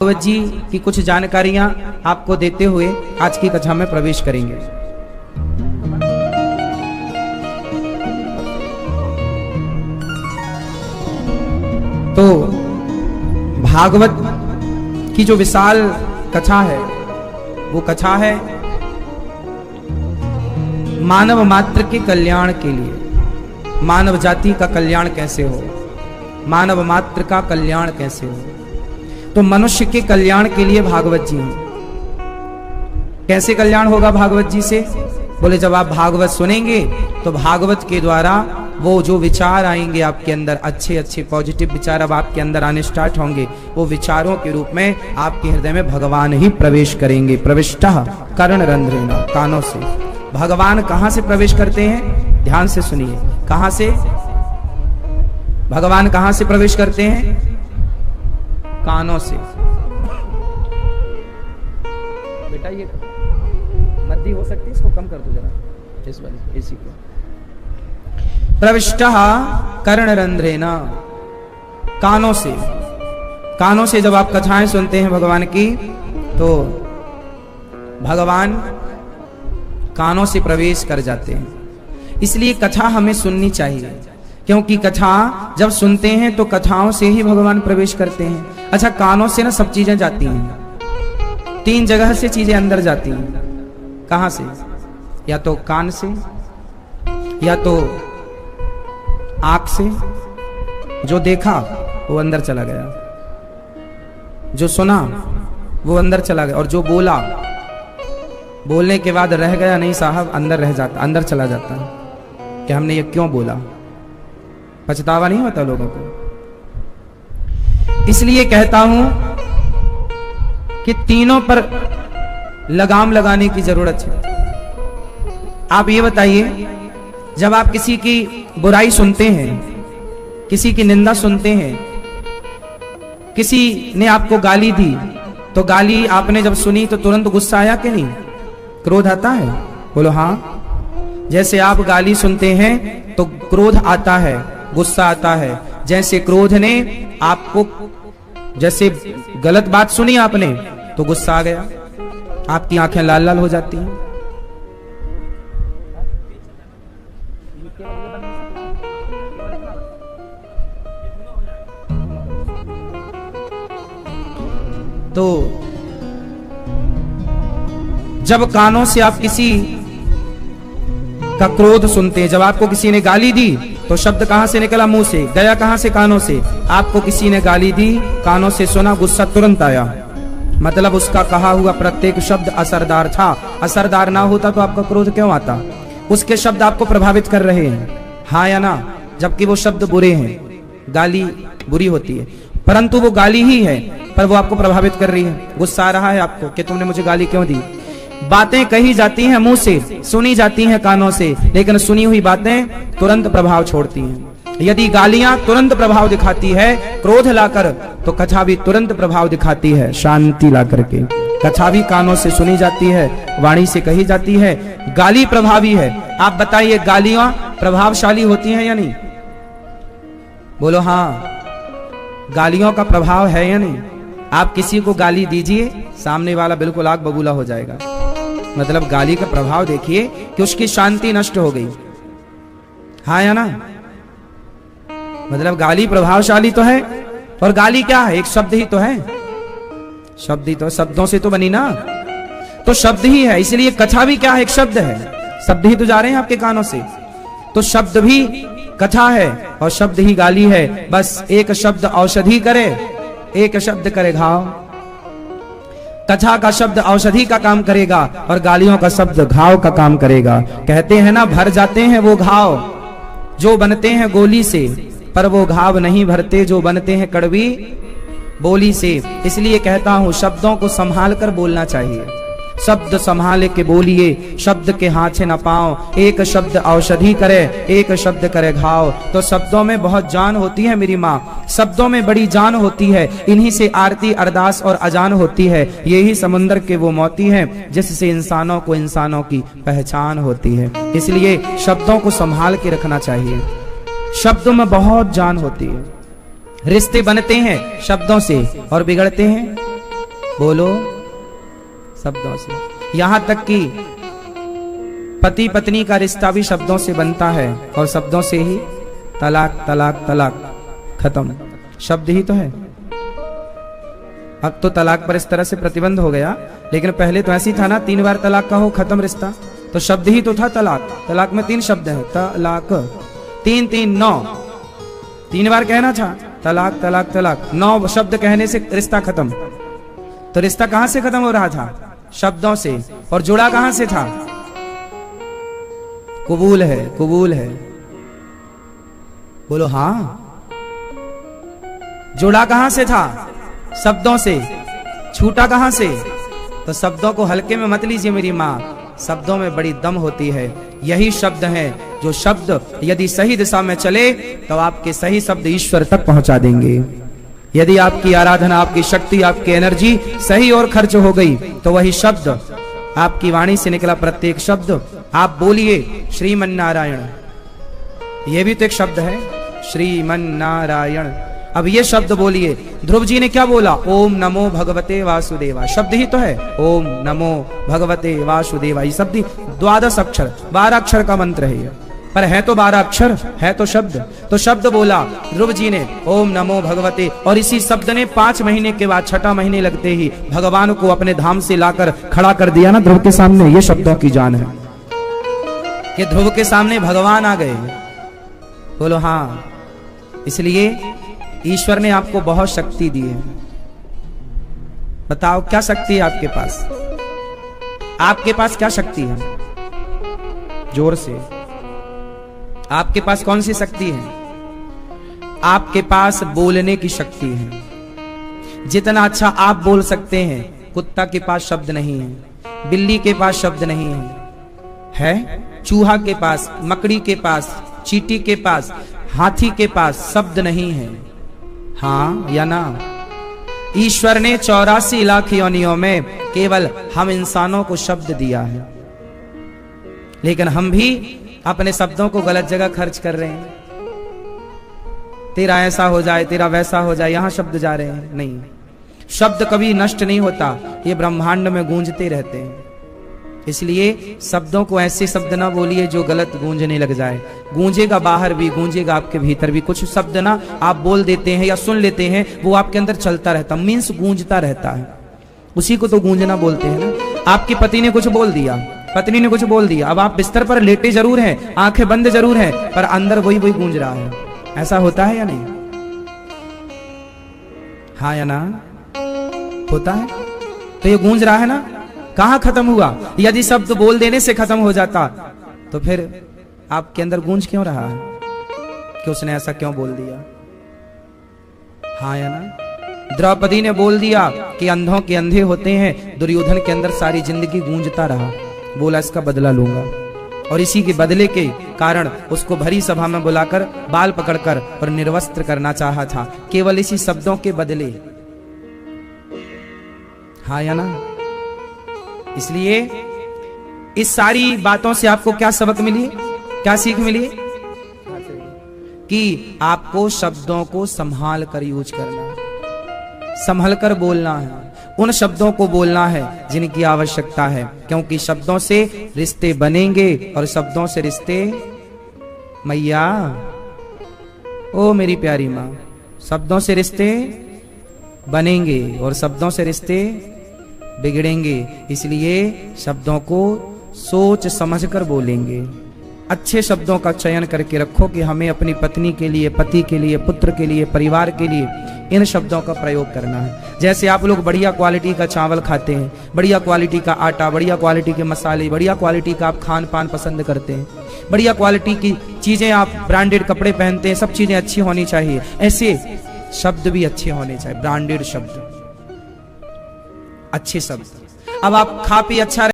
भागवत जी की कुछ जानकारियां आपको देते हुए आज की कथा में प्रवेश करेंगे। तो भागवत की जो विशाल कथा है वो कथा है मानव मात्र के कल्याण के लिए। मानव जाति का कल्याण कैसे हो, मानव मात्र का कल्याण कैसे हो, तो मनुष्य के कल्याण के लिए भागवत जी हैं। कैसे कल्याण होगा भागवत जी से? बोले जब आप भागवत सुनेंगे तो भागवत के द्वारा वो जो विचार आएंगे आपके अंदर, अच्छे अच्छे पॉजिटिव विचार अब आपके अंदर आने स्टार्ट होंगे। वो विचारों के रूप में आपके हृदय में भगवान ही प्रवेश करेंगे। प्रविष्टः कर्णरंध्रेण, कानों से। भगवान कहां से प्रवेश करते हैं? ध्यान से सुनिए। कहां से भगवान कहां से प्रवेश करते हैं? कानों से। बेटा ये मद्दी हो सकती है, इसको कम कर दो जरा, इस वाली इसी को। प्रविष्टः कर्णरंध्रेण, कानों से। कानों से जब आप कथाएं सुनते हैं भगवान की तो भगवान कानों से प्रवेश कर जाते हैं। इसलिए कथा हमें सुननी चाहिए, क्योंकि कथा जब सुनते हैं तो कथाओं से ही भगवान प्रवेश करते हैं। अच्छा, कानों से ना सब चीजें जाती हैं, 3 जगह से चीजें अंदर जाती हैं। कहां से? या तो कान से, या तो आंख से, जो देखा वो अंदर चला गया, जो सुना वो अंदर चला गया, और जो बोला, बोलने के बाद रह गया नहीं साहब, अंदर रह जाता, अंदर चला जाता है कि हमने ये क्यों बोला। पछतावा नहीं होता लोगों को। इसलिए कहता हूं कि तीनों पर लगाम लगाने की जरूरत है। आप ये बताइए, जब आप किसी की बुराई सुनते हैं, किसी की निंदा सुनते हैं, किसी ने आपको गाली दी, तो गाली आपने जब सुनी तो तुरंत गुस्सा आया कि नहीं? क्रोध आता है? बोलो हाँ। जैसे आप गाली सुनते हैं तो क्रोध आता है, गुस्सा आता है। जैसे क्रोध ने आपको, जैसे गलत बात सुनी आपने तो गुस्सा आ गया, आपकी आंखें लाल लाल हो जाती हैं। तो जब कानों से आप किसी का क्रोध सुनते हैं, जब आपको किसी ने गाली दी तो शब्द कहां से निकला? मुंह से। गया कहां से? कानों से। आपको किसी ने गाली दी, कानों से सुना, गुस्सा तुरंत आया, मतलब उसका कहा हुआ प्रत्येक शब्द असरदार था। असरदार ना होता तो आपका क्रोध क्यों आता? उसके शब्द आपको प्रभावित कर रहे हैं, हाँ या ना? जबकि वो शब्द बुरे हैं, गाली बुरी होती है, परंतु वो गाली ही है, पर वो आपको प्रभावित कर रही है। गुस्सा आ रहा है आपको कि तुमने मुझे गाली क्यों दी। बातें कही जाती हैं मुंह से, सुनी जाती हैं कानों से, लेकिन सुनी हुई बातें तुरंत प्रभाव छोड़ती हैं। यदि गालियां तुरंत प्रभाव दिखाती है क्रोध लाकर, तो कथा भी तुरंत प्रभाव दिखाती है शांति लाकर के। कथा भी कानों से सुनी जाती है, वाणी से कही जाती है। गाली प्रभावी है। आप बताइए, गालियां प्रभावशाली होती हैं या नहीं? बोलो हाँ। गालियों का प्रभाव है या नहीं? आप किसी को गाली दीजिए, सामने वाला बिल्कुल आग बबूला हो जाएगा। मतलब गाली का प्रभाव देखिए कि उसकी शांति नष्ट हो गई, हाँ या ना? मतलब गाली प्रभावशाली तो है। और गाली क्या है? एक शब्द ही तो है। शब्द ही तो, शब्दों से तो बनी ना, तो शब्द ही है। इसलिए कथा भी क्या है? एक शब्द है। शब्द ही तो जा रहे हैं आपके कानों से, तो शब्द भी कथा है और शब्द ही गाली है। बस एक शब्द औषधि करे, एक शब्द करे घाव। कथा का शब्द औषधि का काम करेगा और गालियों का शब्द घाव का काम करेगा। कहते हैं ना, भर जाते हैं वो घाव जो बनते हैं गोली से, पर वो घाव नहीं भरते जो बनते हैं कड़वी बोली से। इसलिए कहता हूं, शब्दों को संभाल कर बोलना चाहिए। शब्द संभाले के बोलिए, शब्द के हाथे न पाओ। एक शब्द औषधि करे, एक शब्द करे घाव। तो शब्दों में बहुत जान होती है मेरी माँ, शब्दों में बड़ी जान होती है। इन्हीं से आरती, अरदास और अजान होती है। यही समुद्र के वो मोती हैं जिससे इंसानों को इंसानों की पहचान होती है। इसलिए शब्दों को संभाल के रखना चाहिए। शब्दों में बहुत जान होती है। रिश्ते बनते हैं शब्दों से और बिगड़ते हैं बोलो शब्दों से। यहां तक कि पति पत्नी का रिश्ता भी शब्दों से बनता है और शब्दों से ही तलाक तलाक तलाक खत्म, शब्द ही तो है। अब तो तलाक पर इस तरह से प्रतिबंध हो गया, लेकिन पहले तो ऐसी था ना, 3 बार तलाक का हो खत्म रिश्ता, तो शब्द ही तो था तलाक। तलाक में 3 शब्द हैं, तलाक 3 3 9, 3 बार कहना था तलाक तलाक तलाक, 9 शब्द कहने से रिश्ता खत्म। तो रिश्ता कहां से खत्म हो रहा था? शब्दों से। और जुड़ा कहां से था? कबूल है, कबूल है, बोलो हां। जुड़ा कहां से था? शब्दों से। छूटा कहां से? तो शब्दों को हल्के में मत लीजिए मेरी मां, शब्दों में बड़ी दम होती है। यही शब्द हैं जो शब्द यदि सही दिशा में चले तो आपके सही शब्द ईश्वर तक पहुंचा देंगे। यदि आपकी आराधना, आपकी शक्ति, आपकी एनर्जी सही और खर्च हो गई तो वही शब्द, आपकी वाणी से निकला प्रत्येक शब्द, आप बोलिए श्रीमन नारायण, यह भी तो एक शब्द है, श्रीमन नारायण। अब ये शब्द बोलिए। ध्रुव जी ने क्या बोला? ओम नमो भगवते वासुदेवा, शब्द ही तो है, ओम नमो भगवते वासुदेवा। ये शब्द 12 अक्षर, 12 अक्षर का मंत्र है ये, पर है तो 12 अक्षर, है तो शब्द। तो शब्द बोला ध्रुव जी ने, ओम नमो भगवते, और इसी शब्द ने 5 महीने के बाद 6ठा महीने लगते ही भगवान को अपने धाम से लाकर खड़ा कर दिया ना ध्रुव के सामने। ये शब्दों की जान है कि ध्रुव के सामने भगवान आ गए। बोलो हाँ। इसलिए ईश्वर ने आपको बहुत शक्ति दी है। बताओ क्या शक्ति है आपके पास? आपके पास क्या शक्ति है? जोर से। आपके पास कौन सी शक्ति है? आपके पास बोलने की शक्ति है। जितना अच्छा आप बोल सकते हैं, कुत्ता के पास शब्द नहीं है, बिल्ली के पास शब्द नहीं है, चूहा के पास, मकड़ी के पास, चींटी के पास, हाथी के पास शब्द नहीं है। हाँ या ना? ईश्वर ने 84 लाख योनियों में केवल हम इंसानों को शब्द दिया है, लेकिन हम भी अपने शब्दों को गलत जगह खर्च कर रहे हैं। तेरा ऐसा हो जाए, तेरा वैसा हो जाए, यहां शब्द जा रहे हैं। नहीं, शब्द कभी नष्ट नहीं होता, ये ब्रह्मांड में गूंजते रहते हैं। इसलिए शब्दों को ऐसे शब्द ना बोलिए जो गलत गूंजने लग जाए। गूंजेगा बाहर भी, गूंजेगा आपके भीतर भी। कुछ शब्द ना आप बोल देते हैं या सुन लेते हैं, वो आपके अंदर चलता रहता, मीन्स गूंजता रहता है। उसी को तो गूंजना बोलते हैं ना। आपके पति ने कुछ बोल दिया, पत्नी ने कुछ बोल दिया, अब आप बिस्तर पर लेटे जरूर हैं, आंखें बंद जरूर हैं, पर अंदर वही वही गूंज रहा है। ऐसा होता है या नहीं? हाँ या ना? होता है। तो ये गूंज रहा है ना, कहां खत्म हुआ? यदि शब्द बोल देने से खत्म हो जाता तो फिर आपके अंदर गूंज क्यों रहा है कि उसने ऐसा क्यों बोल दिया? हाँ या ना? द्रौपदी ने बोल दिया कि अंधों के अंधे होते हैं, दुर्योधन के अंदर सारी जिंदगी गूंजता रहा, बोला इसका बदला लूंगा, और इसी के बदले के कारण उसको भरी सभा में बुलाकर बाल पकड़कर और निर्वस्त्र करना चाहा था, केवल इसी शब्दों के बदले। हाँ या ना? इसलिए इस सारी बातों से आपको क्या सबक मिली, क्या सीख मिली? कि आपको शब्दों को संभाल कर यूज करना है, संभल कर बोलना है, उन शब्दों को बोलना है जिनकी आवश्यकता है, क्योंकि शब्दों से रिश्ते बनेंगे और शब्दों से रिश्ते, मैया ओ मेरी प्यारी माँ, शब्दों से रिश्ते बनेंगे और शब्दों से रिश्ते बिगड़ेंगे। इसलिए शब्दों को सोच समझकर बोलेंगे। अच्छे शब्दों का चयन करके रखो कि हमें अपनी पत्नी के लिए, पति के लिए, पुत्र के लिए, परिवार के लिए इन शब्दों का प्रयोग करना है। जैसे आप लोग बढ़िया क्वालिटी का चावल खाते हैं, बढ़िया क्वालिटी का आटा, बढ़िया क्वालिटी के मसाले, बढ़िया क्वालिटी का आप खान पान पसंद करते हैं, बढ़िया क्वालिटी की चीजें, आप ब्रांडेड कपड़े पहनते हैं, सब चीजें अच्छी होनी चाहिए, ऐसे शब्द भी अच्छे होने चाहिए, ब्रांडेड शब्द, अच्छे शब्द। अब आप खा पी अच्छा